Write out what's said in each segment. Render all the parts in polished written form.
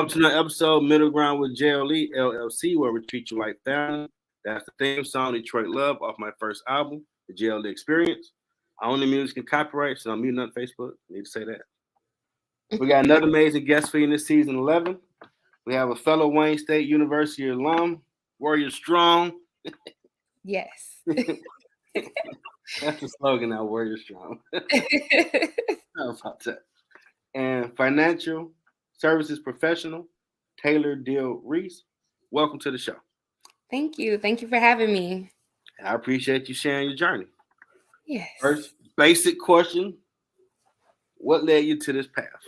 Welcome to another episode, Middle Ground with JLE L.L.C, where we treat you like family. That's the theme song, Detroit Love, off my first album, The JLE Experience. I own the music and copyright, so I'm muting on Facebook. Need to say that. We got another amazing guest for you in this season 11. We have a fellow Wayne State University alum, Warrior Strong. Yes. That's the slogan now, Warrior Strong. How about that? And financial services professional, Taylor Dill-Reese. Welcome to the show. Thank you. Thank you for having me. I appreciate you sharing your journey. Yes. First, basic question. What led you to this path?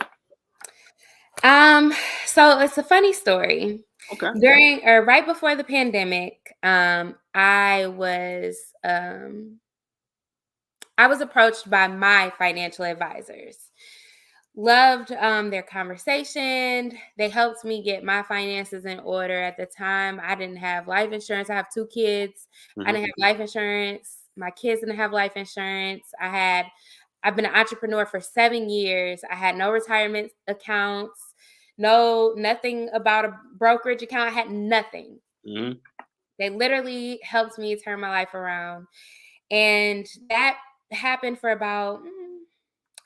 So it's a funny story. Okay. During or right before the pandemic, I was approached by my financial advisors. Loved their conversation. They helped me get my finances in order. At the time, I didn't have life insurance. I have 2 kids. I didn't have life insurance. My kids didn't have life insurance. I've been an entrepreneur for 7 years. I had no retirement accounts, nothing about a brokerage account. I had nothing. They literally helped me turn my life around. And that happened for about,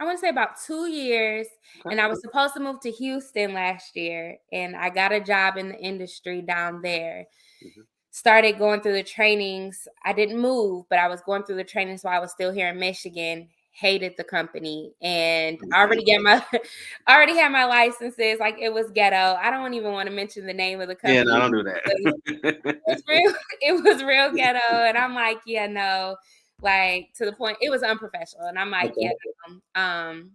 I want to say about 2 years. And I was supposed to move to Houston last year. And I got a job in the industry down there. Started going through the trainings. I didn't move, but I was going through the trainings while I was still here in Michigan. Hated the company. And I already had my licenses. Like, it was ghetto. I don't even want to mention the name of the company. Yeah, no, don't do that. It was real ghetto. And I'm like, yeah, no. Like, to the point, it was unprofessional. And I'm like, yeah. And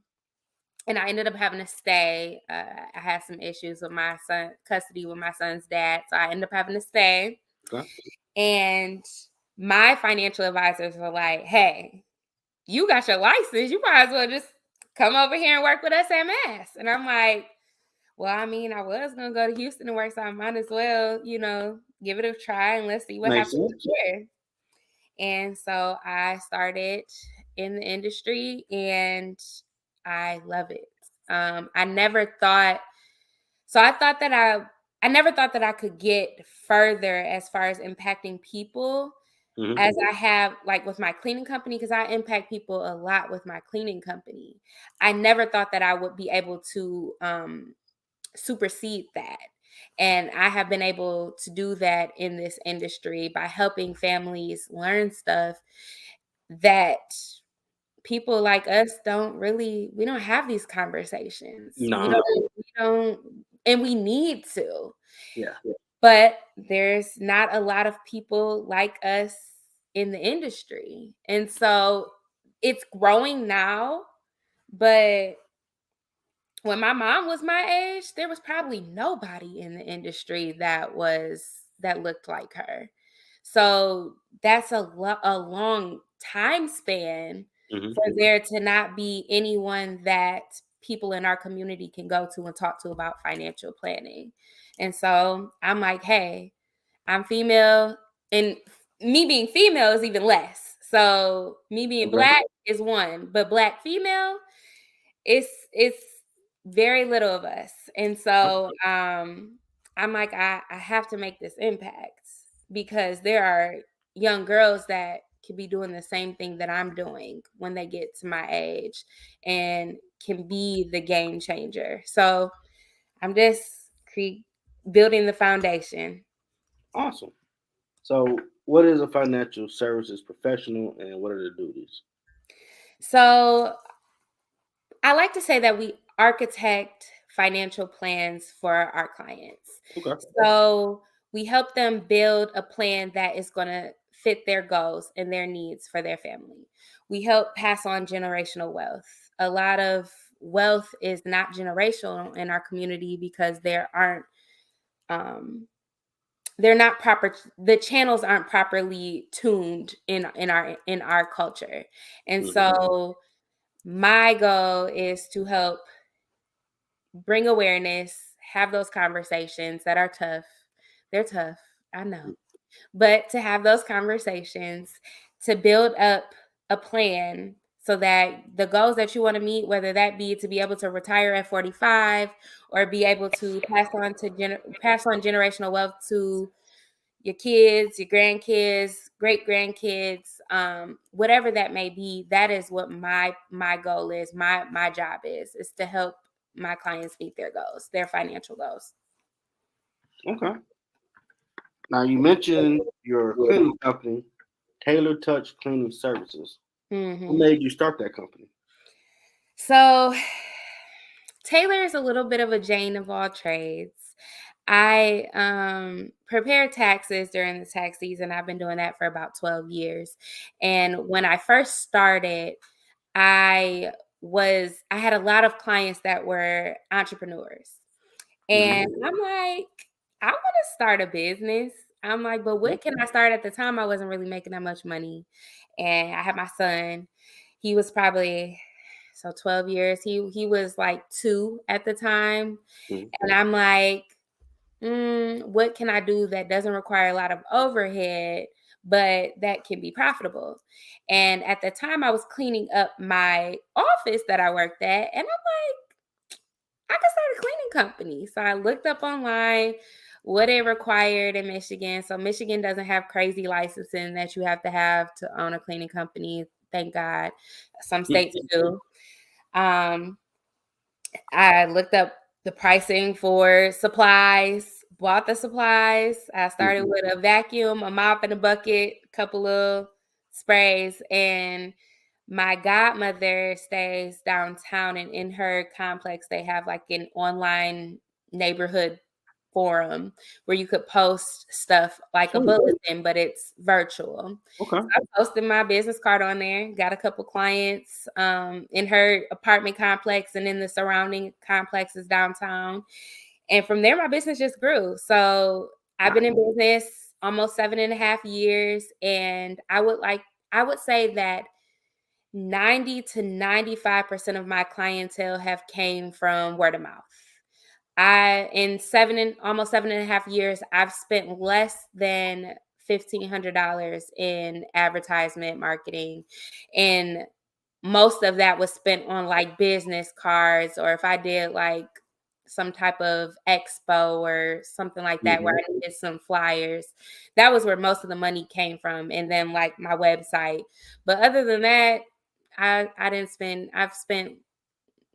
I ended up having to stay. I had some issues with my son, custody with my son's dad. So I ended up having to stay. And my financial advisors were like, hey, you got your license. You might as well just come over here and work with us at Mass. And I'm like, well, I mean, I was going to go to Houston and work, so I might as well, give it a try and let's see what happens here. And so I started in the industry and I love it. I never thought that I could get further as far as impacting people as I have, like, with my cleaning company, because I impact people a lot with my cleaning company. I never thought that I would be able to supersede that. And I have been able to do that in this industry by helping families learn stuff that people like us we don't have these conversations. No. We don't, and we need to. Yeah. But there's not a lot of people like us in the industry. And so it's growing now, but when my mom was my age, there was probably nobody in the industry that looked like her. So that's a long time span for there to not be anyone that people in our community can go to and talk to about financial planning. And so I'm like, hey, I'm female, and me being female is even less. So me being Black is one, but Black female, it's very little of us. And so I'm like, I have to make this impact, because there are young girls that could be doing the same thing that I'm doing when they get to my age and can be the game changer. So I'm just building the foundation. Awesome. So what is a financial services professional and what are the duties? So I like to say that we architect financial plans for our clients. So we help them build a plan that is going to fit their goals and their needs for their family. We help pass on generational wealth. A lot of wealth is not generational in our community because they're not proper. The channels aren't properly tuned in our culture. And so my goal is to help bring awareness, have those conversations that are tough. They're tough, I know. But to have those conversations, to build up a plan so that the goals that you want to meet, whether that be to be able to retire at 45 or be able to pass on generational wealth to your kids, your grandkids, great grandkids, whatever that may be, that is what my goal is. My job is to help my clients meet their goals, their financial goals. Okay. Now you mentioned your cleaning company, Taylor Touch Cleaning Services. Mm-hmm. Who made you start that company? So Taylor is a little bit of a Jane of all trades. I prepare taxes during the tax season. I've been doing that for about 12 years. And when I first started, I had a lot of clients that were entrepreneurs. And I'm like, I want to start a business. I'm like, but what can I start? At the time, I wasn't really making that much money. And I had my son. He was probably 12 years. He was like 2 at the time. And I'm like, what can I do that doesn't require a lot of overhead, but that can be profitable? And at the time, I was cleaning up my office that I worked at. And I'm like, I could start a cleaning company. So I looked up online what it required in Michigan. So Michigan doesn't have crazy licensing that you have to own a cleaning company. Thank God. Some states do. I looked up the pricing for supplies, bought the supplies. I started with a vacuum, a mop, and a bucket, a couple of sprays. And my godmother stays downtown, and in her complex, they have like an online neighborhood forum where you could post stuff like a bulletin, but it's virtual. Okay. So I posted my business card on there, got a couple clients in her apartment complex and in the surrounding complexes downtown. And from there, my business just grew. So I've been in business almost 7.5 years. And I would say that 90 to 95% of my clientele have came from word of mouth. In almost 7.5 years, I've spent less than $1,500 in advertisement marketing. And most of that was spent on like business cards, or if I did like some type of expo or something like that, where I needed some flyers, that was where most of the money came from. And then like my website. But other than that, I've spent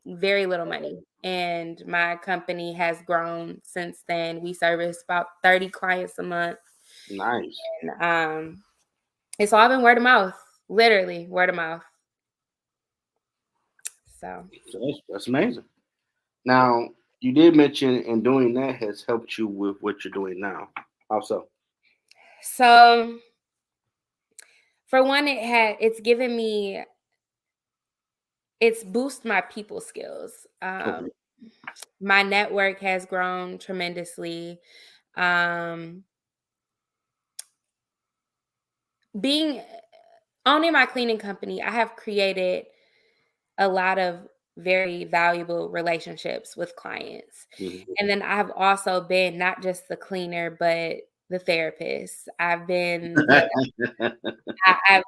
very little money. And my company has grown since then. We service about 30 clients a month. Nice. And it's all been word of mouth, literally word of mouth. So that's amazing. Now, you did mention and doing that has helped you with what you're doing now. How so? So for one, it's boosted my people skills. My network has grown tremendously. Owning my cleaning company, I have created a lot of very valuable relationships with clients. And then I've also been not just the cleaner, but the therapist. I've been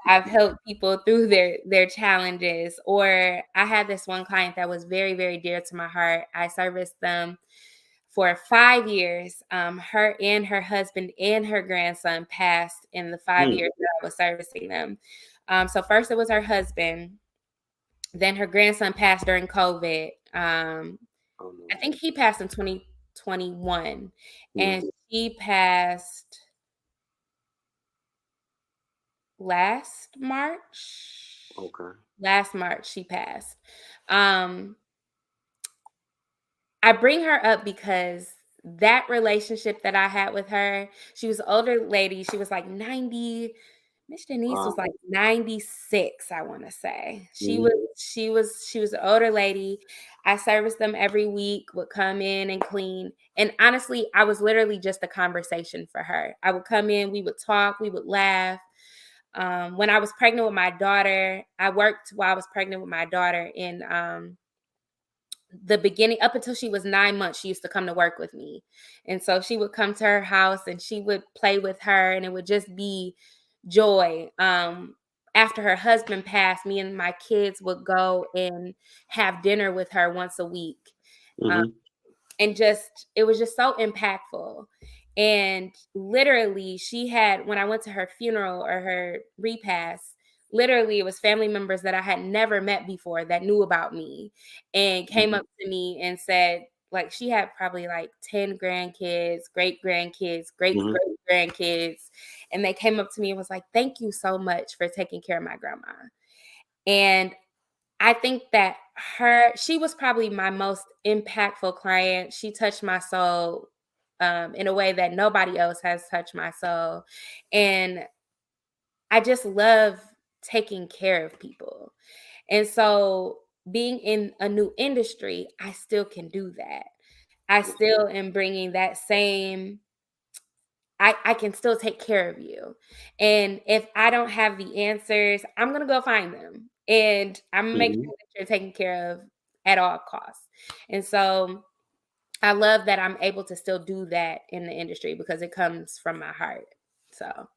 I've helped people through their challenges. Or I had this one client that was very, very dear to my heart. I serviced them for 5 years. Her and her husband and her grandson passed in the 5 years that I was servicing them. So first it was her husband. Then her grandson passed during COVID. I think he passed in 2021. And she passed last March. Okay. Last March she passed. I bring her up because that relationship that I had with her, she was an older lady. She was like 90. Miss Denise was like 96, I want to say. She was an older lady. I serviced them every week, would come in and clean. And honestly, I was literally just a conversation for her. I would come in, we would talk, we would laugh. When I was pregnant with my daughter, I worked while I was pregnant with my daughter in the beginning. Up until she was 9 months, she used to come to work with me. And so she would come to her house and she would play with her, and it would just be joy. after her husband passed, me and my kids would go and have dinner with her once a week. Mm-hmm. And just, it was just so impactful. And literally, she had, when I went to her funeral or her repast, literally it was family members that I had never met before that knew about me and came Mm-hmm. up to me and said, like, she had probably like 10 grandkids, great grandkids, great Mm-hmm. great grandkids. And they came up to me and was like, thank you so much for taking care of my grandma. And I think that she was probably my most impactful client. She touched my soul in a way that nobody else has touched my soul. And I just love taking care of people. And so being in a new industry, I still can do that. I still am bringing that same, I can still take care of you. And if I don't have the answers, I'm going to go find them. And I'm going to make Mm-hmm. sure that you're taken care of at all costs. And so I love that I'm able to still do that in the industry because it comes from my heart. So,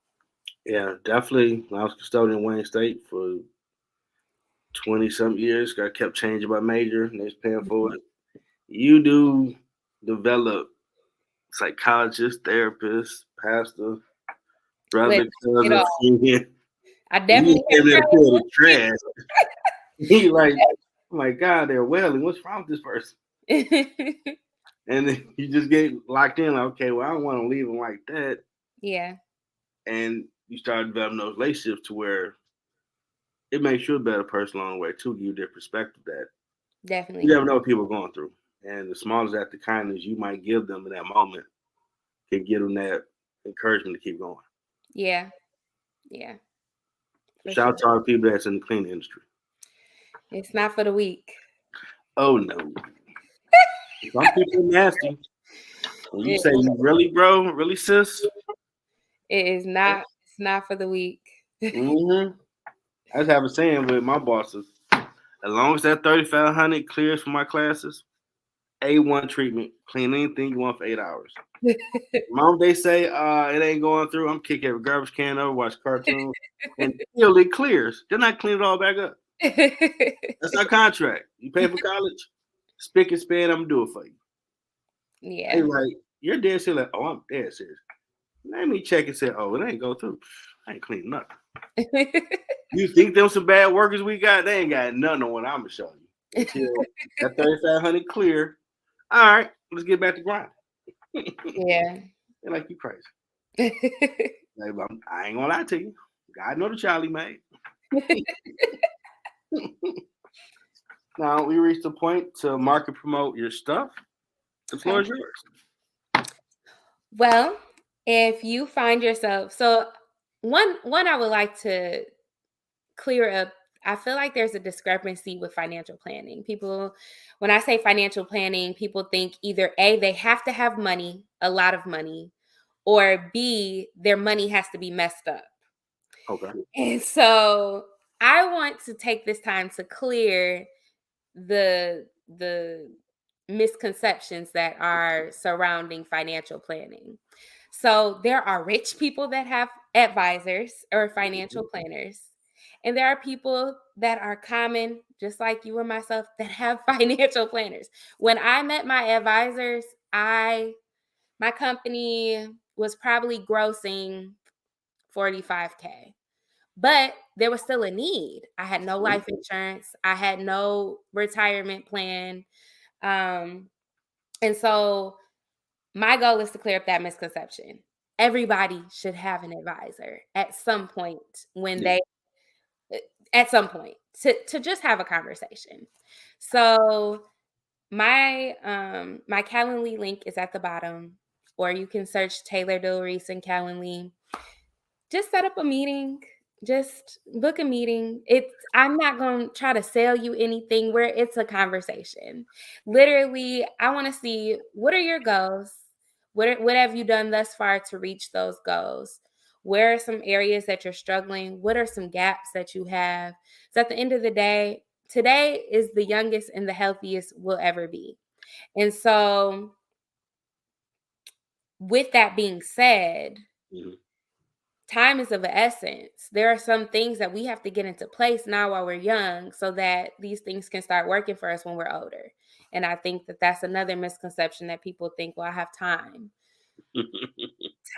Yeah, definitely. I was custodian in Wayne State for 20 some years. I kept changing my major and they was paying for it. You do develop psychologist, therapist, pastor, with brother, it cousin, all, friend. I And you definitely came there to pull the have trash. He like, oh my God, they're wailing. What's wrong with this person? trouble. And then you just get locked in, like, okay, well, I don't want to leave them like that. Yeah, And you start developing those relationships to where it makes you a better person along the way, too, give you their perspective that you definitely. never know what people are going through. And the smallest act of kindness you might give them in that moment can give them that encouragement to keep going. Yeah, yeah, for Shout sure. out to all the people that's in the cleaning industry. It's not for the weak. Oh no. Some people are nasty. And you It, say, you really, bro? Really, sis? it is not. It's not for the weak. Mm-hmm. I just have a saying with my bosses. As long as that 3500 clears for my classes, A1 treatment, clean anything you want for 8 hours. Mom, they say it ain't going through. I'm kicking every garbage can over, watch cartoons, and still it clears. Then I clean it all back up. That's our contract. You pay for college, spick and span, I'm gonna do it for you. They Yeah. like, you're dead serious. Like, oh, I'm dead serious. Let me check and say, oh, it ain't go through. I ain't cleaning nothing. You think them some bad workers we got? They ain't got nothing on what I'm gonna show you. Until that 3500 clear. All right, let's get back to grind. Yeah. They're like, you crazy. Like, I ain't gonna lie to you. God know the child he made. Now we reached the point to market promote your stuff. The floor is yours. Well, if you find yourself, so one I would like to clear up. I feel like there's a discrepancy with financial planning. People, when I say financial planning, people think either A, they have to have money, a lot of money, or B, their money has to be messed up. Okay. And so I want to take this time to clear the misconceptions that are surrounding financial planning. So there are rich people that have advisors or financial planners. And there are people that are common, just like you and myself, that have financial planners. When I met my advisors, my company was probably grossing 45K. But there was still a need. I had no life insurance. I had no retirement plan. And so my goal is to clear up that misconception. Everybody should have an advisor at some point when Yeah. they at some point to just have a conversation. So my Calendly link is at the bottom, or you can search Taylor Dill-Reese and Calendly. Just set up a meeting. Just book a meeting. I'm not going to try to sell you anything, where it's a conversation. Literally, I want to see, what are your goals? What have you done thus far to reach those goals? Where are some areas that you're struggling? What are some gaps that you have? So at the end of the day, today is the youngest and the healthiest we'll ever be. And so with that being said, Mhm. time is of the essence. There are some things that we have to get into place now while we're young so that these things can start working for us when we're older. And I think that that's another misconception that people think, well, I have time.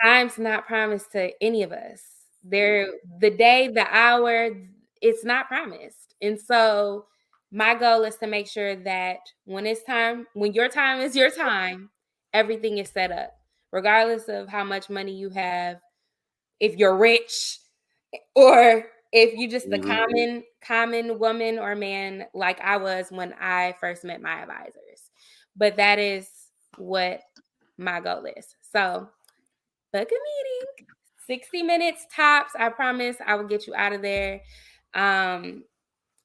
Time's not promised to any of us. The day, the hour, it's not promised. And so my goal is to make sure that when it's time, when your time is your time, everything is set up, regardless of how much money you have, if you're rich, or if you just the common woman or man like I was when I first met my advisors. But that is what my goal is. So book a meeting, 60 minutes tops. I promise I will get you out of there.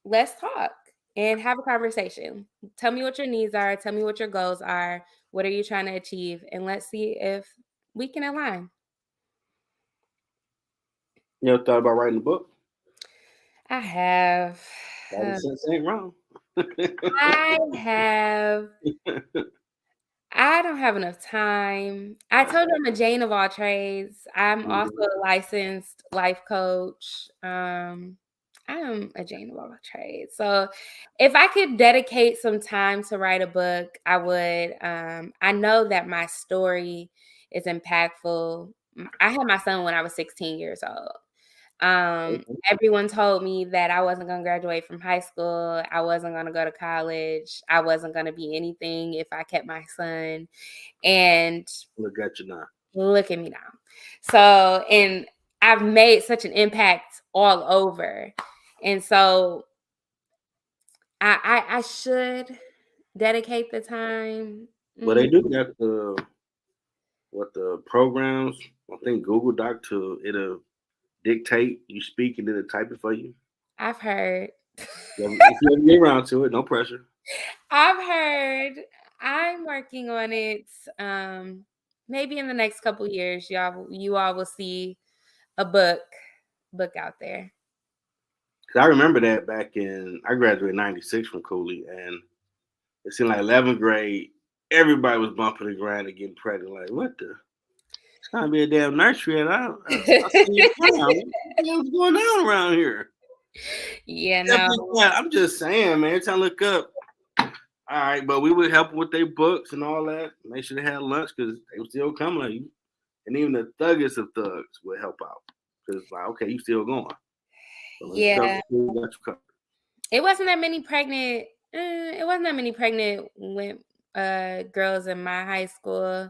Let's talk and have a conversation. Tell me what your needs are. Tell me what your goals are. What are you trying to achieve? And let's see if we can align. You ever thought about writing a book? I have. Common sense ain't wrong. I have. I don't have enough time. I told you I'm a Jane of all trades. I'm also a licensed life coach. I am a Jane of all trades. So if I could dedicate some time to write a book, I would. I know that my story is impactful. I had my son when I was 16 years old. Everyone told me that I wasn't going to graduate from high school. I wasn't going to go to college. I wasn't going to be anything if I kept my son. And look at you now. Look at me now. So, and I've made such an impact all over. And so I should dedicate the time. Well, they do got the programs. I think Google Doc it'll dictate you speak and then it type it for you. I've heard. If you ever get around to it, no pressure. I've heard. I'm working on it. Maybe in the next couple years, you all will see a book out there. I remember that I graduated in '96 from Cooley, and it seemed like 11th grade, everybody was bumping the ground and getting pregnant. Like, what the? It's gonna be a damn nursery, and I see you around. What's going on around here? Yeah, no. I'm just saying, man. Every time I look up, all right, but we would help with their books and all that. Make sure they had lunch because they were still coming at you, and even the thuggest of thugs would help out because, like, okay, you still going. So yeah, it wasn't that many pregnant. It wasn't that many pregnant girls in my high school,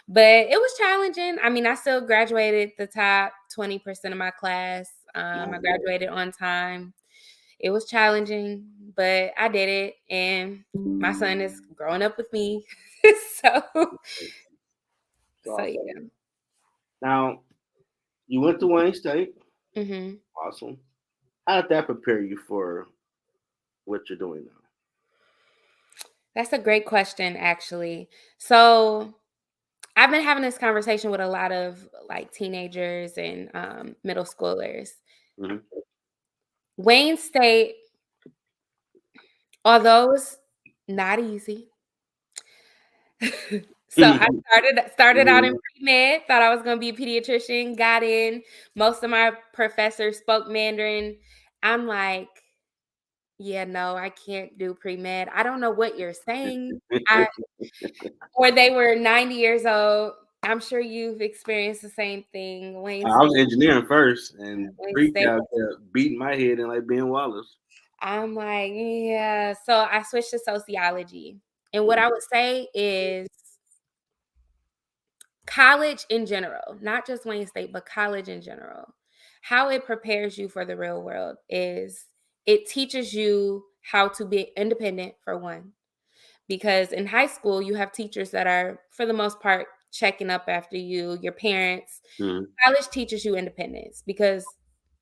but it was challenging. I mean, I still graduated the top 20% of my class. I graduated on time. It was challenging, but I did it, and my son is growing up with me. so yeah. Now, you went to Wayne State. Mm-hmm. Awesome. How did that prepare you for what you're doing now? That's a great question, actually. So I've been having this conversation with a lot of like teenagers and middle schoolers. Mm-hmm. Wayne State, although it's not easy. So I started out in pre-med, thought I was going to be a pediatrician, got in. Most of my professors spoke Mandarin. I'm like, yeah, no, I can't do pre-med. I don't know what you're saying. Or they were 90 years old. I'm sure you've experienced the same thing. Wayne I was engineering first, and pre-cal kept beating my head in like Ben Wallace. I'm like, yeah. So I switched to sociology. And what I would say is college in general, not just Wayne State, but college in general, how it prepares you for the real world is it teaches you how to be independent, for one. Because in high school, you have teachers that are, for the most part, checking up after you, your parents. Mm-hmm. College teaches you independence because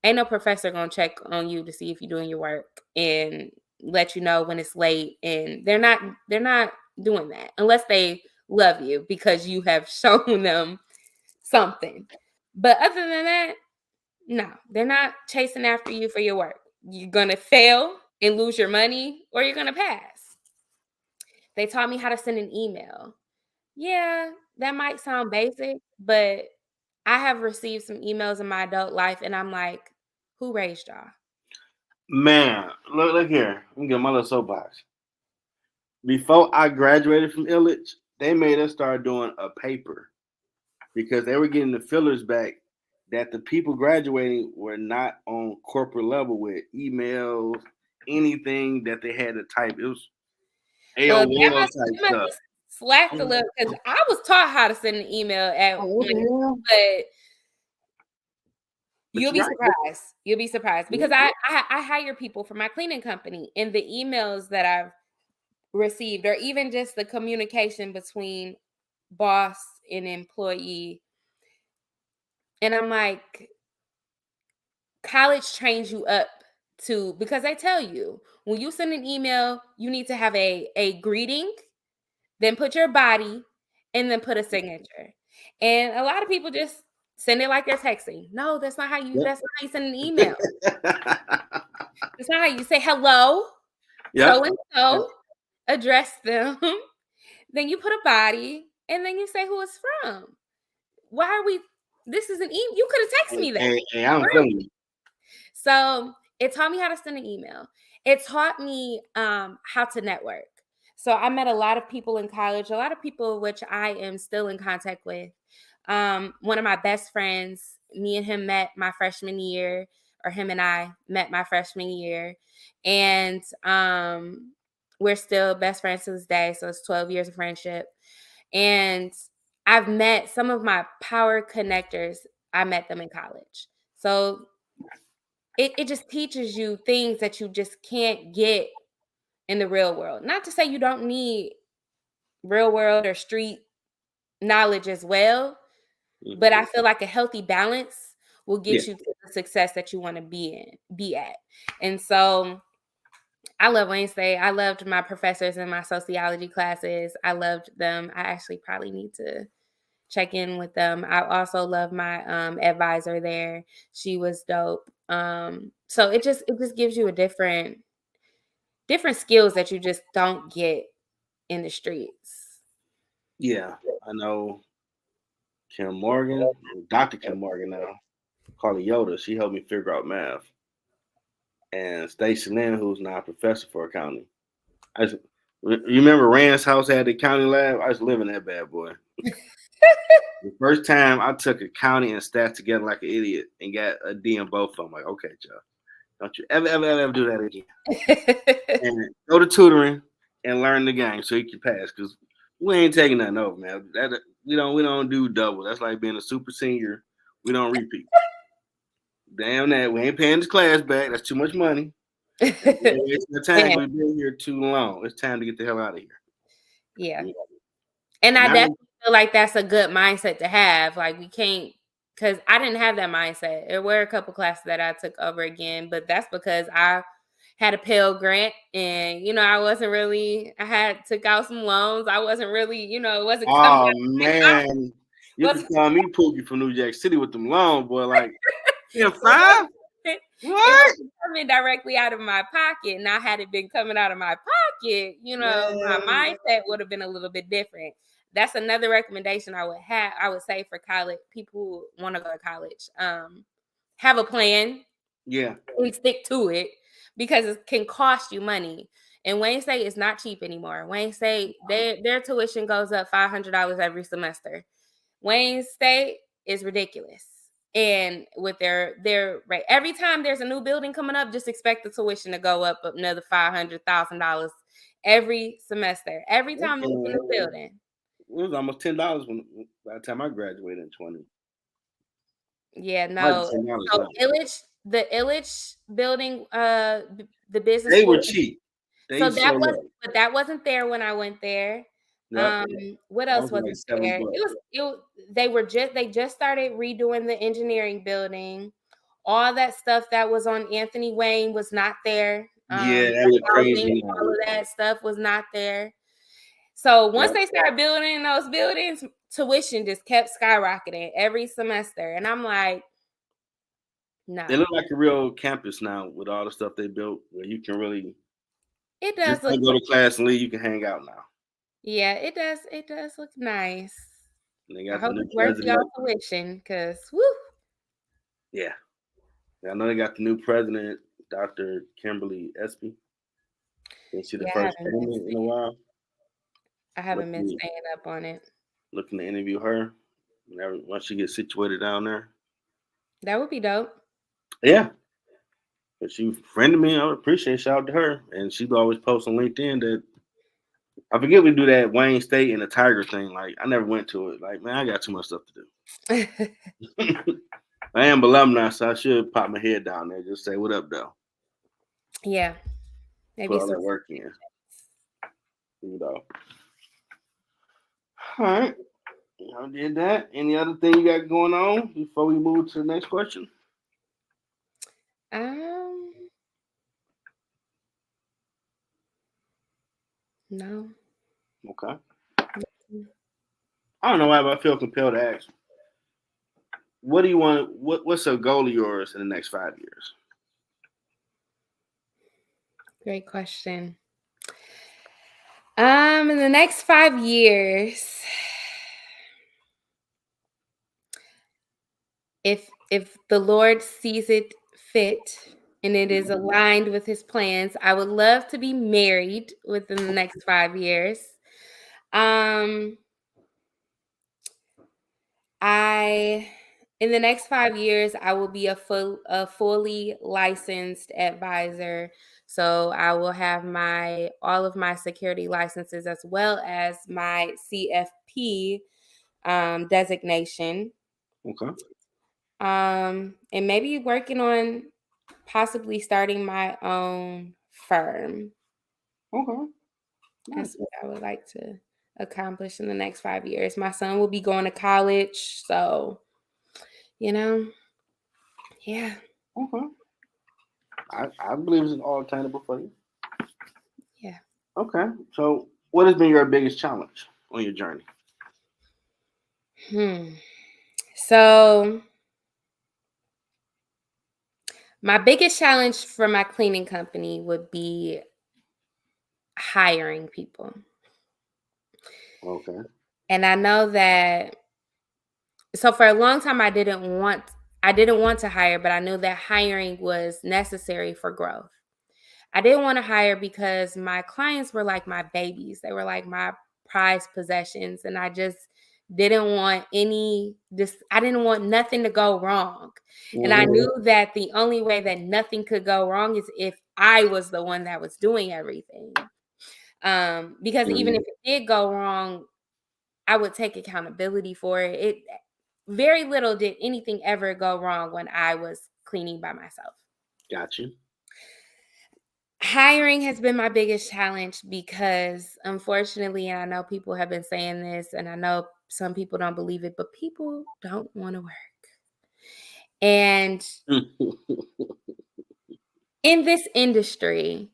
ain't no professor going to check on you to see if you're doing your work and let you know when it's late. And they're not doing that unless they love you because you have shown them something. But other than that, no, they're not chasing after you for your work. You're going to fail and lose your money or you're going to pass. They taught me how to send an email. Yeah, that might sound basic, but I have received some emails in my adult life, and I'm like, who raised y'all? Man, look here. I'm getting my little soapbox. Before I graduated from Illich, they made us start doing a paper because they were getting the fillers back that the people graduating were not on corporate level with emails, anything that they had to type. It was Well, AOL type that must stuff. have slacked a little because I was taught how to send an email at Oh, what the one, hell? but But you'll you're be right. surprised. You'll be surprised because Yeah. I hire people for my cleaning company, and the emails that I've received, or even just the communication between boss and employee, and I'm like, college trains you up to, because they tell you when you send an email, you need to have a greeting, then put your body, and then put a signature. And a lot of people just send it like they're texting. No, that's not how you. Yep. That's not how you send an email. That's not how you say hello. Yep. So and so, address them. Then you put a body, and then you say who it's from. Why are we? This is an email. You could have texted me that. Hey, I'm feeling you. So it taught me how to send an email. It taught me how to network. So I met a lot of people in college, a lot of people which I am still in contact with. One of my best friends, me and him met my freshman year, or him and I met my freshman year. And we're still best friends to this day. So it's 12 years of friendship. And I've met some of my power connectors. I met them in college. So it just teaches you things that you just can't get in the real world. Not to say you don't need real world or street knowledge as well, but I feel like a healthy balance will get you to the success that you want to be at. And so I love Wayne State. I loved my professors in my sociology classes. I loved them. I actually probably need to check in with them. I also love my advisor there. She was dope. So it just gives you a different skills that you just don't get in the streets. Yeah, I know Kim Morgan, Dr. Kim Morgan now, call her Yoda. She helped me figure out math. And Stacy Lynn, who's now a professor for accounting. You remember Rand's house had the accounting lab? I used to live in that bad boy. The first time I took accounting and stats together like an idiot and got a D in both of them. Like, okay, Joe, don't you ever do that again. And go to tutoring and learn the game so you can pass. Because we ain't taking nothing over, man. We don't do double. That's like being a super senior. We don't repeat. Damn that. We ain't paying this class back. That's too much money. It's the time. We've been here too long. It's time to get the hell out of here. Yeah. And I definitely feel like that's a good mindset to have. Like, we can't, because I didn't have that mindset. There were a couple classes that I took over again, but that's because I had a Pell Grant, and I had took out some loans. I wasn't really, it wasn't coming. Oh man, you can call me Pookie from New Jack City with them long boy. Like, yeah, 5. What? It was coming directly out of my pocket. Now, had it been coming out of my pocket, my mindset would have been a little bit different. That's another recommendation I would say for college people who want to go to college. Have a plan. Yeah. And stick to it, because it can cost you money. And Wayne State is not cheap anymore. Wayne State, their tuition goes up $500 every semester. Wayne State is ridiculous. And with their rate, every time there's a new building coming up, just expect the tuition to go up another $500,000 every semester. Every time there's a new building. It was almost $10 by the time I graduated in 20. Yeah, no. So the Illich building, the business They school, were cheap. that wasn't there when I went there. Yep. What else wasn't there? They just started redoing the engineering building. All that stuff that was on Anthony Wayne was not there. Yeah, that was crazy. All of that stuff was not there. So once they started building those buildings, tuition just kept skyrocketing every semester. And I'm like, no. They look like a real campus now with all the stuff they built, where you can really go to class and leave. You can hang out now. Yeah, it does. It does look nice. And they I got the hope new it's worth president. y'all tuition, because woo. Yeah. I know they got the new president, Dr. Kimberly Espy. And she's the Yeah, first woman in a while. I haven't been Looking, staying up on it. looking to interview her once she gets situated down there. That would be dope. Yeah. But she friended me. I would appreciate shout out to her. And she'd always post on LinkedIn that I forget we do that Wayne State and the Tiger thing. Like I never went to it. Like, man, I got too much stuff to do. I am alumni, so I should pop my head down there. Just say what up though. Yeah, maybe Put all some. that work in. You know. All right. I did that. Any other thing you got going on before we move to the next question? No. Okay. I don't know why, but I feel compelled to ask. What do you want? What's a goal of yours in the next 5 years? Great question. In the next 5 years, if the Lord sees it fit and it is aligned with his plans, I would love to be married within the next 5 years. In the next 5 years, I will be a fully licensed advisor. So I will have all of my security licenses as well as my CFP designation. Okay. And maybe working on possibly starting my own firm. Okay. That's what I would like to accomplish in the next 5 years. My son will be going to college, so yeah. Okay. I believe it's all attainable for you. Yeah. Okay. So, what has been your biggest challenge on your journey? So, my biggest challenge for my cleaning company would be hiring people. Okay. And I know that, so for a long time I didn't want to hire, but I knew that hiring was necessary for growth. I didn't want to hire because my clients were like my babies. They were like my prized possessions, and I just didn't want I didn't want nothing to go wrong. And I knew that the only way that nothing could go wrong is if I was the one that was doing everything. Because even if it did go wrong, I would take accountability for it. Very little did anything ever go wrong when I was cleaning by myself. Got you. Hiring has been my biggest challenge because, unfortunately, and I know people have been saying this, and I know some people don't believe it, but people don't want to work. And in this industry,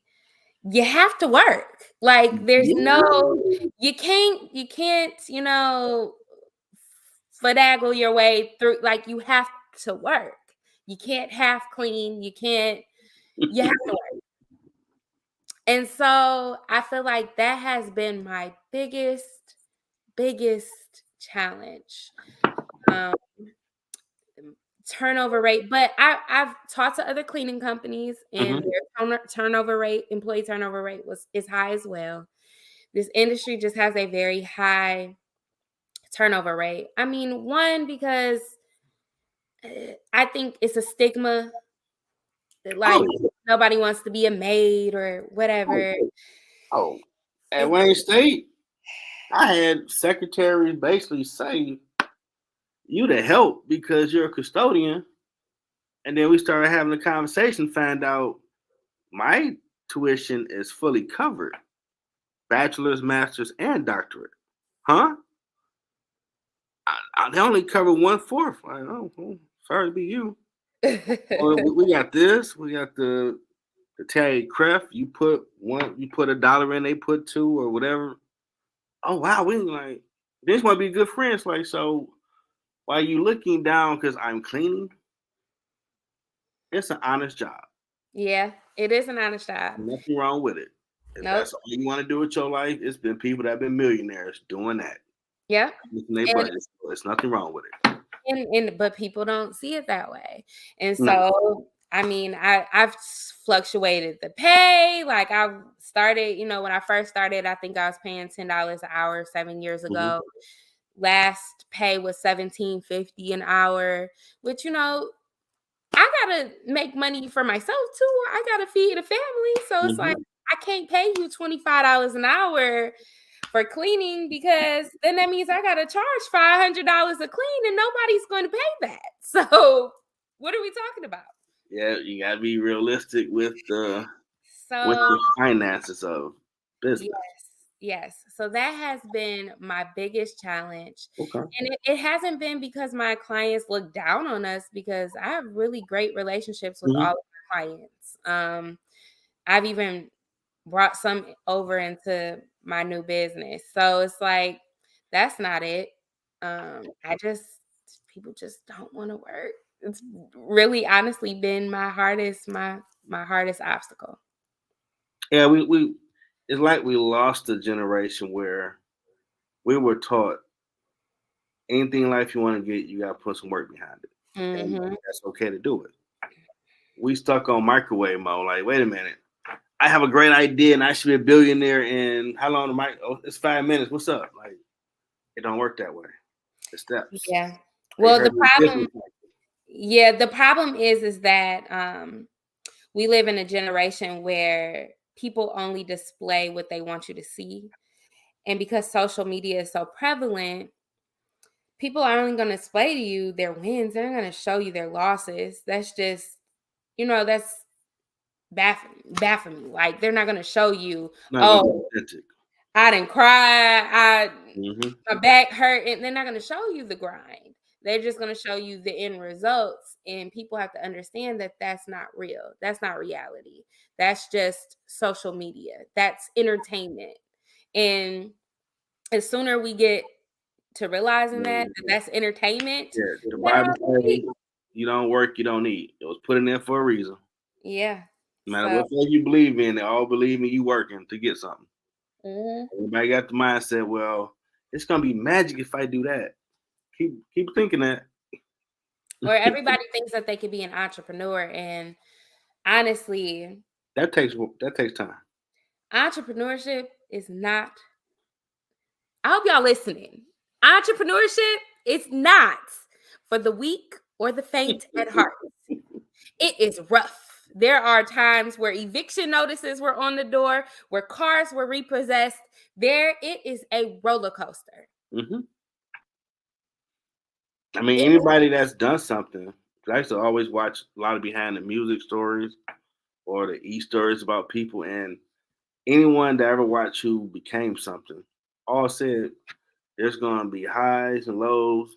you have to work. Like there's you can't, finagle your way through. Like you have to work. You can't half clean. You have to work. And so I feel like that has been my biggest challenge. Turnover rate. But I've talked to other cleaning companies, and their employee turnover rate is high as well. This industry just has a very high turnover rate. I mean, one, because I think it's a stigma that nobody wants to be a maid or whatever. At Wayne State, I had secretaries basically say you to help because you're a custodian. And then we started having a conversation, find out my tuition is fully covered. Bachelor's, master's, and doctorate. Huh? They only cover 1/4. Sorry to be you. We got this. We got the Terry Creft. You put $1 in, they put two or whatever. Oh wow, we like this want to be good friends. Like, so while you looking down because I'm cleaning, it's an honest job. Yeah, it is an honest job. Nothing wrong with it. If Nope. that's all you want to do with your life, it's been people that have been millionaires doing that. Yeah. It's nothing wrong with it. But people don't see it that way. And No. so, I mean, I've fluctuated the pay. Like I've started, when I first started, I think I was paying $10 an hour 7 years ago. Last pay was $17.50 an hour, which, I gotta make money for myself too. I gotta feed a family. So it's like I can't pay you $25 an hour for cleaning, because then that means I gotta charge $500 a clean, and nobody's going to pay that. So what are we talking about? Yeah, you gotta be realistic with the So finances of business. yes. So that has been my biggest challenge. Okay. And it hasn't been because my clients look down on us, because I have really great relationships with all of my clients. I've even brought some over into my new business. So it's like, that's not it. People just don't want to work. It's really honestly been my hardest obstacle. Yeah, we it's like we lost a generation where we were taught anything in life you want to get, you gotta put some work behind it. And that's okay to do it. We stuck on microwave mode, like, wait a minute. I have a great idea and I should be a billionaire in how long it's 5 minutes. What's up? Like, it don't work that way. The steps. Yeah. Well, the problem is that we live in a generation where people only display what they want you to see. And because social media is so prevalent, people are only going to display to you their wins. They're not going to show you their losses. That's just, that's baffling. Like, they're not going to show you, I didn't cry, my back hurt, and they're not going to show you the grind. They're just going to show you the end results, and people have to understand that that's not real. That's not reality. That's just social media. That's entertainment. And as sooner we get to realizing that that's entertainment. Yeah, the Bible says you don't work, you don't eat. It was put in there for a reason. Yeah. No matter what you believe in, they all believe in you working to get something. Everybody got the mindset, well, it's gonna be magic if I do that. Keep thinking that. Or everybody thinks that they could be an entrepreneur, and honestly, that takes time. Entrepreneurship is not. I hope y'all listening. Entrepreneurship is not for the weak or the faint at heart. It is rough. There are times where eviction notices were on the door, where cars were repossessed. It is a roller coaster. I mean, anybody that's done something, I used to always watch a lot of behind the music stories or the stories about people, and anyone that ever watched who became something, all said there's gonna be highs and lows,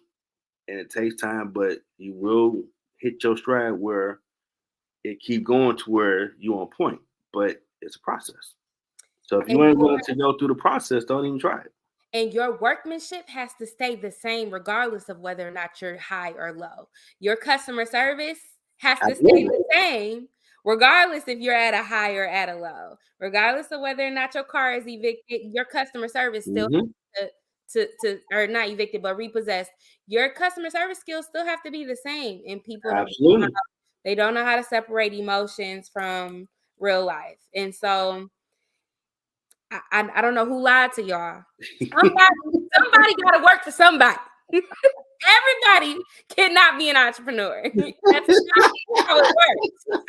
and it takes time, but you will hit your stride where it keep going to where you on point. But it's a process. So if you ain't willing to go through the process, don't even try it. And your workmanship has to stay the same regardless of whether or not you're high or low. Your customer service has to stay the same regardless if you're at a high or at a low. Regardless of whether or not your car is evicted, your customer service still or not evicted, but repossessed. Your customer service skills still have to be the same. And people they don't know how to separate emotions from real life. And so I don't know who lied to y'all. Somebody got to work for somebody. Everybody cannot be an entrepreneur. That's not how it works.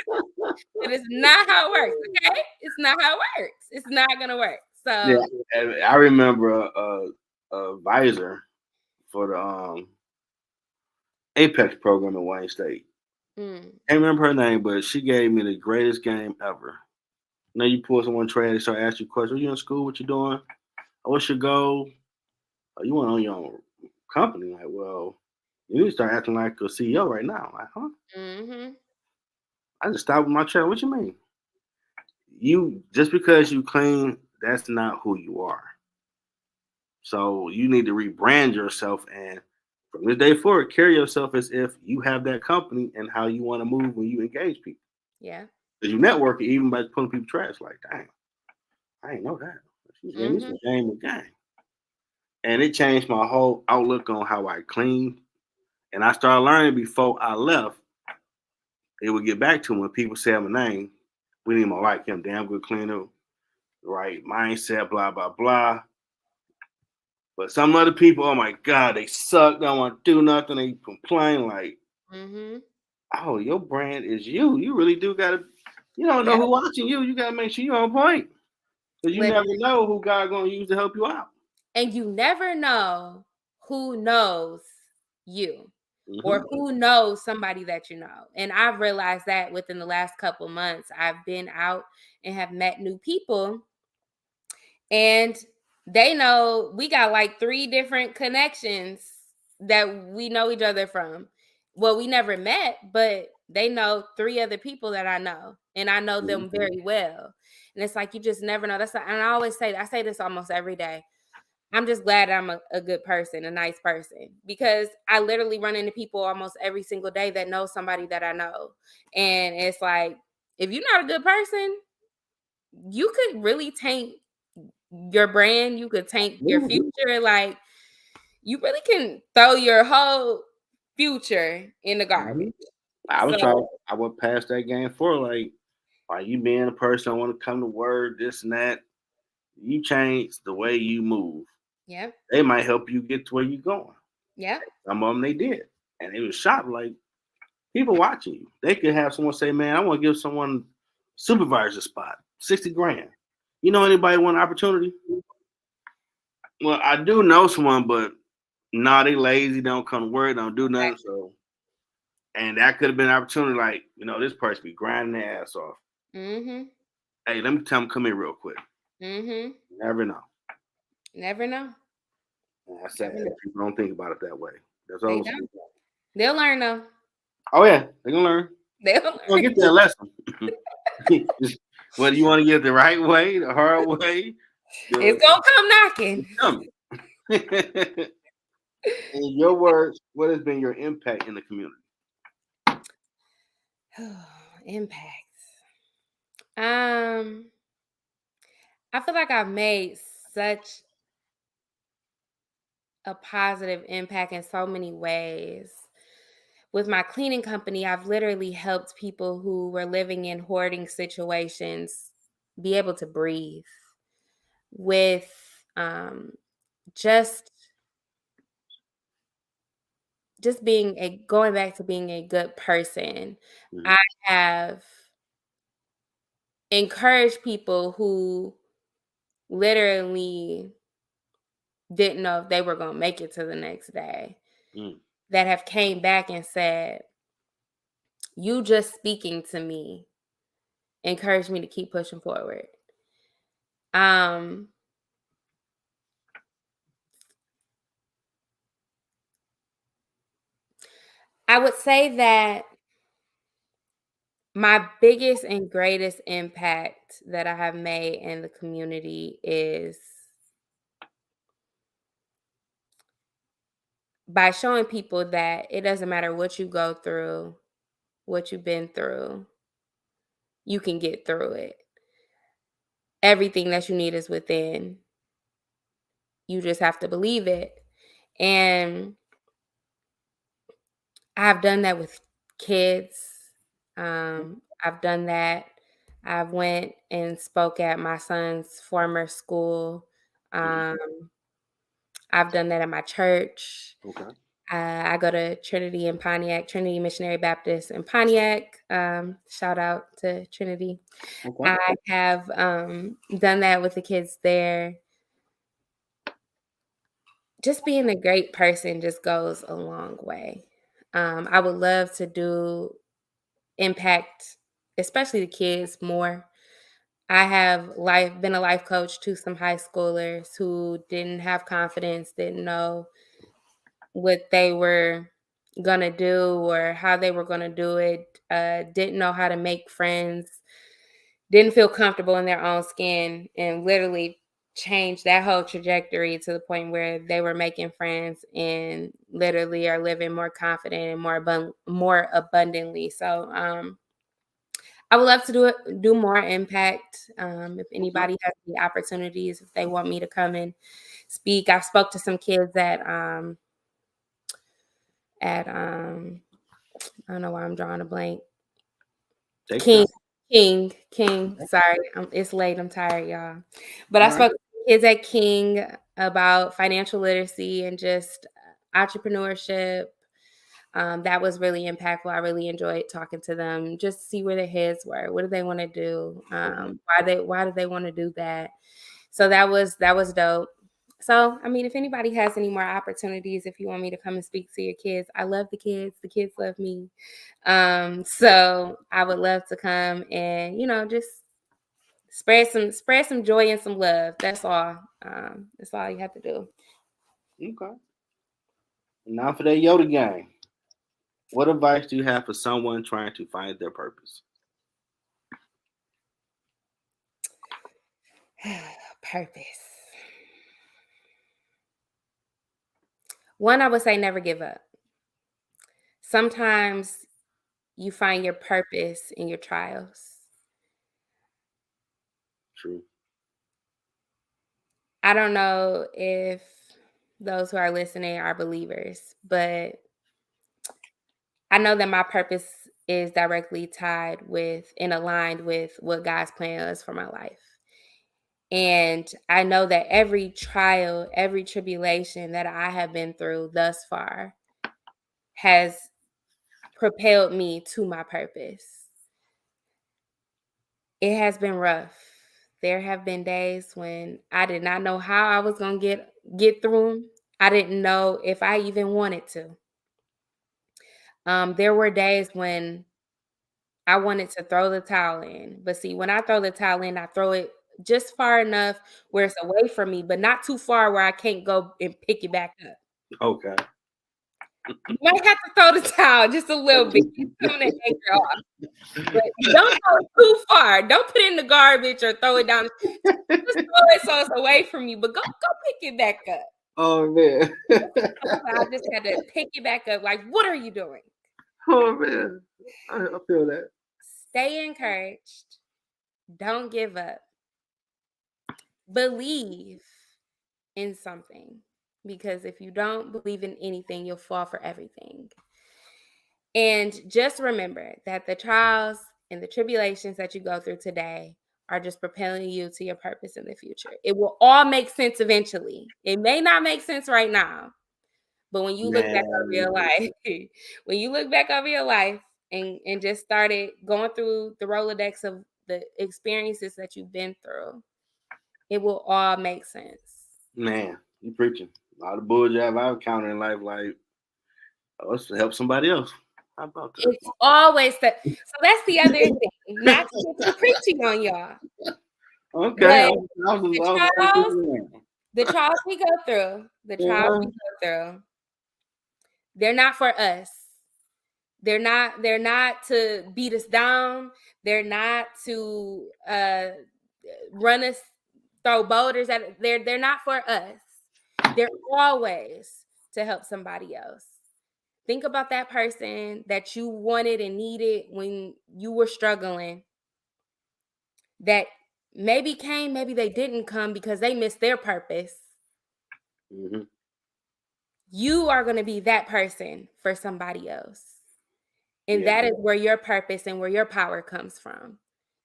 It is not how it works. Okay, it's not how it works. It's not gonna work. So yeah, I remember a advisor for the Apex program in Wayne State. I can't remember her name, but she gave me the greatest game ever. Now you pull someone trade, they start asking you questions. Are you in school? What you doing? What's your goal? You want to own your own company? Like, well, you need to start acting like a CEO right now. Like, huh? I just stopped with my trade. What you mean? You just because you clean, that's not who you are. So you need to rebrand yourself, and from this day forward, carry yourself as if you have that company and how you want to move when you engage people. Yeah. Because you network even by pulling people trash. Like, dang, I didn't know that. She gave me some game with game. And it changed my whole outlook on how I clean. And I started learning before I left, it would get back to when people say my name. We need my like him, damn good cleaner, right mindset, blah, blah, blah. But some other people, oh my God, they suck, don't want to do nothing, they complain like, Mm-hmm. oh, your brand is you. You really do gotta, you don't know Yeah. who watching you. You gotta make sure you're on point. Because you never know who God gonna use to help you out. And you never know who knows you or Mm-hmm. who knows somebody that you know. And I've realized that within the last couple months, I've been out and have met new people, and they know we got like 3 different connections that we know each other from. Well, we never met, but they know 3 other people that I know, and I know them Mm-hmm. very well. And it's like you just never know. And I always say, I say this almost every day. I'm just glad I'm a good person, a nice person, because I literally run into people almost every single day that know somebody that I know. And it's like, if you're not a good person, you could really taint your brand, you could taint your Mm-hmm. future. Like, you really can throw your whole future in the Mm-hmm. garbage. I was So, trying. I went past that game for like you being a person, I want to come to word, this and that. You change the way you move. yeah, They might help you get to where you're going. yeah, Some of them they did, and it was shocked. Like people watching you, they could have someone say, "Man, I want to give someone supervisor spot, 60 grand." You know anybody want an opportunity? Well, I do know someone, but nah, they lazy, don't come to work, don't do nothing. exactly. So, and that could have been an opportunity. Like this person be grinding their ass off. Mm-hmm. Hey, let me tell them come here real quick. Mm-hmm. Never know. Never know. And that's sad. Never know. People don't think about it that way. That's They all. don't. They'll learn though. Oh yeah, they gonna learn. They'll They're gonna learn. get that lesson. Whether you want to get it the right way, the hard way, It's the gonna come knocking. coming. In your words, what has been your impact in the community? Impacts. Um, I feel like I've made such a positive impact in so many ways. With my cleaning company, I've literally helped people who were living in hoarding situations be able to breathe with just being a going back to being a good person. Mhm. I have encouraged people who literally didn't know if they were going to make it to the next day, Mm. that have came back and said, you just speaking to me encouraged me to keep pushing forward. Um, I would say that my biggest and greatest impact that I have made in the community is by showing people that it doesn't matter what you go through, what you've been through, you can get through it. Everything that you need is within. You just have to believe it. And I've done that with kids. I've done that. I've went and spoke at my son's former school. Mhm. Um, I've done that at my church. Okay. I go to Trinity in Pontiac, Trinity Missionary Baptist in Pontiac. Shout out to Trinity. Okay. I have done that with the kids there. Just being a great person just goes a long way. I would love to do impact, especially the kids more. I have been a life coach to some high schoolers who didn't have confidence, didn't know what they were gonna do or how they were gonna do it, didn't know how to make friends, didn't feel comfortable in their own skin, and literally changed that whole trajectory to the point where they were making friends and literally are living more confident and more abundantly. So I would love to do more impact. If anybody has the opportunities, if they want me to come and speak, I've spoke to some kids at I don't know why I'm drawing a blank. King. Sorry, it's late. I'm tired, y'all. But I spoke to kids at King about financial literacy and just entrepreneurship. That was really impactful. I really enjoyed talking to them, just see where their heads were. What do they want to do? Why do they want to do that? So that was dope. So, I mean, if anybody has any more opportunities, if you want me to come and speak to your kids, I love the kids. The kids love me. So I would love to come and, just spread some joy and some love. That's all. That's all you have to do. Okay. Now for that Yoda game. What advice do you have for someone trying to find their purpose? Purpose. One, I would say never give up. Sometimes you find your purpose in your trials. True. I don't know if those who are listening are believers, but I know that my purpose is directly tied with and aligned with what God's plan is for my life. And I know that every trial, every tribulation that I have been through thus far has propelled me to my purpose. It has been rough. There have been days when I did not know how I was going to get through them. I didn't know if I even wanted to. There were days when I wanted to throw the towel in. But see, when I throw the towel in, I throw it just far enough where it's away from me, but not too far where I can't go and pick it back up. Okay. You might have to throw the towel just a little bit. Get some of the anchor off. But don't go too far. Don't put it in the garbage or throw it down. Just throw it so it's away from you, but go pick it back up. Oh man. I just had to pick it back up. Like, what are you doing? Oh man. I feel that. Stay encouraged. Don't give up. Believe in something. Because if you don't believe in anything, you'll fall for everything. And just remember that the trials and the tribulations that you go through today are just propelling you to your purpose in the future. It will all make sense eventually. It may not make sense right now, but when you look back over your life, when you look back over your life and just started going through the Rolodex of the experiences that you've been through, it will all make sense. Man, you preaching. A lot of bullshit I've encountered in life, like, let's help somebody else. How about that? It's always that. So that's the other thing. Not to get too preaching on y'all. Okay. The trials we go through, they're not for us. They're not to beat us down. They're not to run us, throw boulders at. They're not for us. They're always to help somebody else. Think about that person that you wanted and needed when you were struggling, that maybe came, maybe they didn't come because they missed their purpose. Mm-hmm. You are going to be that person for somebody else. And that is where your purpose and where your power comes from.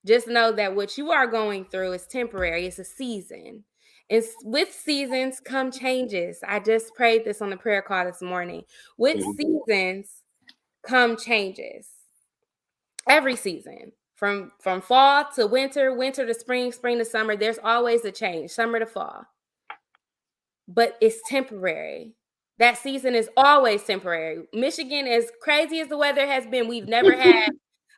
Just know that what you are going through is temporary. It's a season. And with seasons come changes. I just prayed this on the prayer call this morning. With seasons come changes. Every season. From fall to winter, winter to spring, spring to summer, there's always a change, summer to fall. But it's temporary. That season is always temporary. Michigan, as crazy as the weather has been, we've never had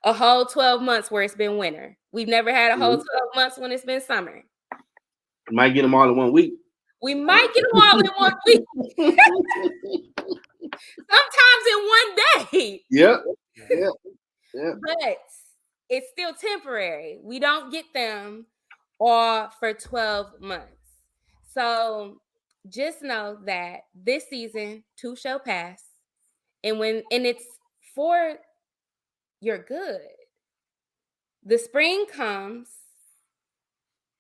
a whole 12 months where it's been winter. We've never had a whole 12 months when it's been summer. We might get them all in 1 week. We might get them all in 1 week. Sometimes in 1 day. Yep. But it's still temporary. We don't get them all for 12 months. So just know that this season too shall pass. And it's for your good. the spring comes,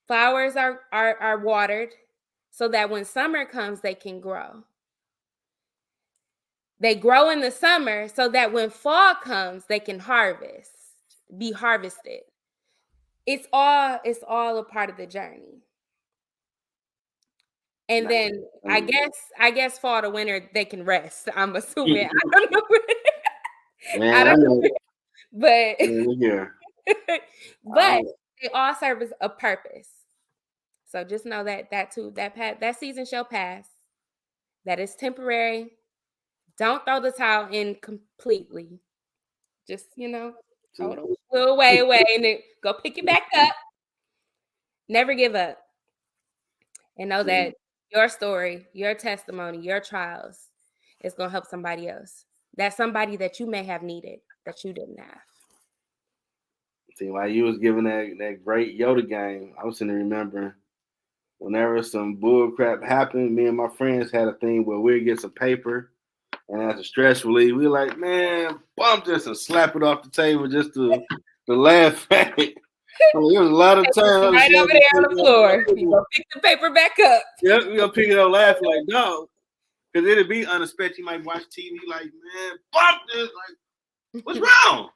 flowers are watered so that when summer comes, they can grow. They grow in the summer so that when fall comes, they can be harvested. It's all a part of the journey. And then I guess fall to winter they can rest. I'm assuming. I don't know. Man, I don't know. But Yeah. but they all serve as a purpose. So just know that season shall pass. That is temporary. Don't throw the towel in completely. Just, throw it a little away, and then go pick it back up. Never give up. And know that your story, your testimony, your trials is going to help somebody else. That's somebody that you may have needed that you didn't have. See, while you was giving that great Yoda game, I was sitting there remembering whenever some bull crap happened, me and my friends had a thing where we'd get some paper, and as a stress relief, we were like, man, bump this and slap it off the table just to laugh at it. So there was a lot of times right over there on the floor. You go pick the paper back up. Yep, we gonna pick it up laughing like, no. Because it'd be unexpected. You might watch TV like, man, bump this. Like, what's wrong?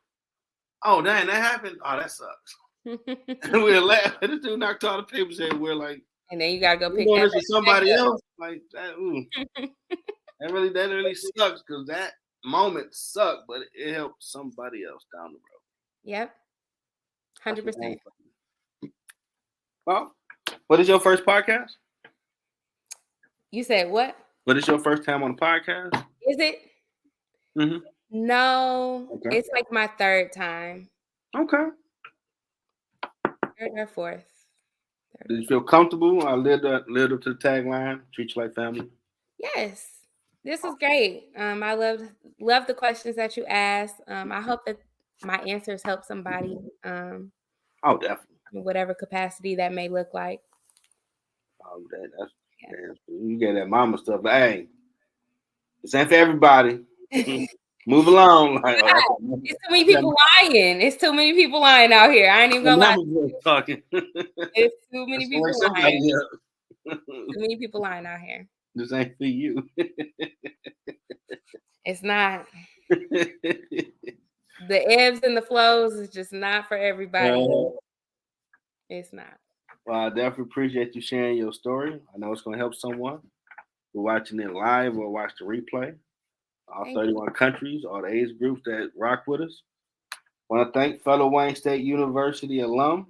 Oh, dang, that happened? Oh, that sucks. And we're laughing. This dude knocked all the papers everywhere. Like, and then you gotta go pick that this with somebody else. Like that. Ooh. that really sucks because that moment sucked, but it helped somebody else down the road. Yep. 100%. Well, what is your first podcast? You said what? What is your first time on a podcast? Is it? Mm-hmm. No, okay. It's like my third time. Okay. Third or fourth. Did you feel comfortable? I lived up to the tagline, treat you like family. Yes. This was great. I loved the questions that you asked. I hope that my answers help somebody. Oh, definitely. In whatever capacity that may look like. Oh, that's you get that mama stuff. But hey, this ain't for everybody. Move along. Like, it's too many people lying. It's too many people lying out here. I ain't even gonna lie. Talking. It's too many people lying. Too many people lying out here. This ain't for you. It's not. The ebbs and the flows is just not for everybody. It's not. Well, I definitely appreciate you sharing your story. I know it's going to help someone who's watching it live or watch the replay. All 31 countries, all the age groups that rock with us. I want to thank fellow Wayne State University alum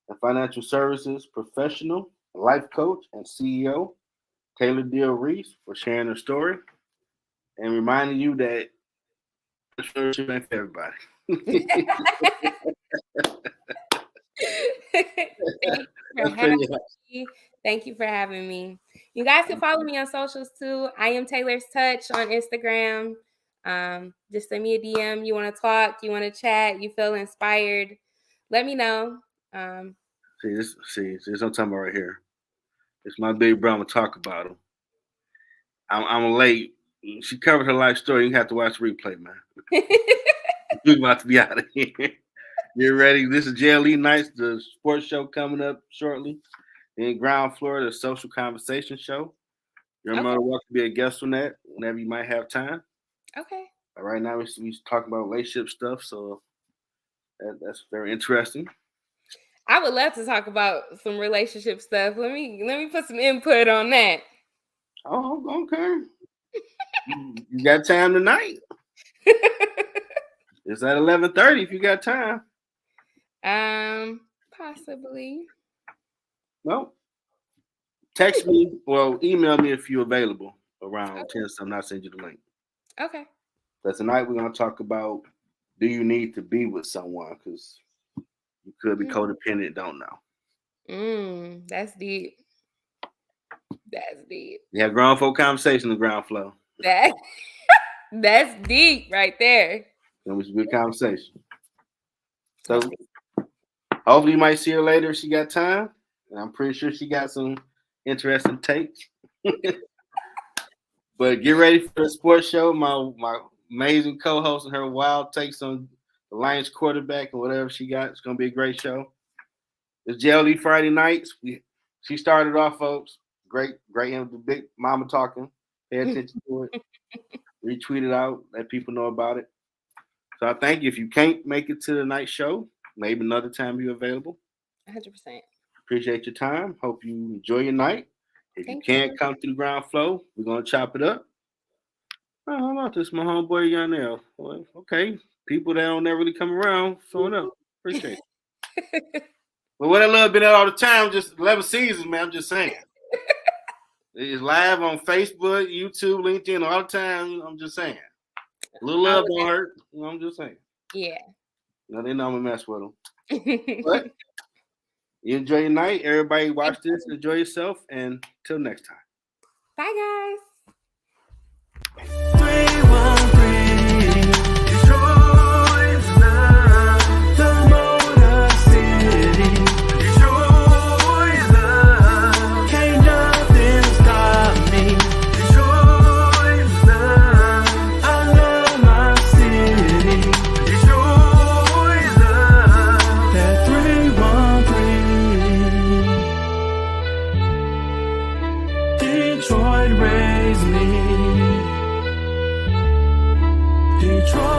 and financial services professional, life coach, and CEO, Taylor Dill-Reese, for sharing her story and reminding you that entrepreneurship ain't for everybody. Thank you for having me. You guys can follow me on socials too. I am Taylor's Touch on Instagram. Just send me a DM. You want to talk, you want to chat, you feel inspired, let me know. See, this what I'm talking about right here. It's my big brother. Talk about him. I'm late. She covered her life story. You have to watch the replay, man. We're about to be out of here. Get ready. This is JLE Nights, the sports show coming up shortly. In ground floor, the social conversation show. You're more than welcome to be a guest on that whenever you might have time. Okay. But right now, we're talking about relationship stuff, so that's very interesting. I would love to talk about some relationship stuff. Let me put some input on that. Oh, okay. You got time tonight? It's at 11:30 if you got time. Possibly. Well, text me. Well, email me if you're available around 10 something. I'll send you the link. Okay. So tonight we're going to talk about, do you need to be with someone? Because you could be codependent, don't know. That's deep. That's deep. You have grown folk conversation in ground flow. That's deep right there. It was a good conversation. So hopefully you might see her later if she got time. And I'm pretty sure she got some interesting takes. But get ready for the sports show. My amazing co-host and her wild takes on the Lions quarterback and whatever she got. It's gonna be a great show. It's JLE Friday nights. She started off, folks. Great, the big mama talking. Pay attention to it. Retweet it out. Let people know about it. So I thank you. If you can't make it to the night show, maybe another time you're available. 100%. Appreciate your time. Hope you enjoy your night. If you can't come to the ground floor, we're gonna chop it up. Oh, how about this, my homeboy Yarnell? Well, okay, people that don't never really come around showing up. Appreciate it. But what I love been at all the time, just 11 seasons, man. I'm just saying. It's live on Facebook, YouTube, LinkedIn all the time. I'm just saying. A little love don't hurt. I'm just saying. Yeah. No, they know I'm gonna mess with them. But you enjoy your night. Everybody watch this. Enjoy yourself. And till next time. Bye, guys. Detroit raised me. Detroit.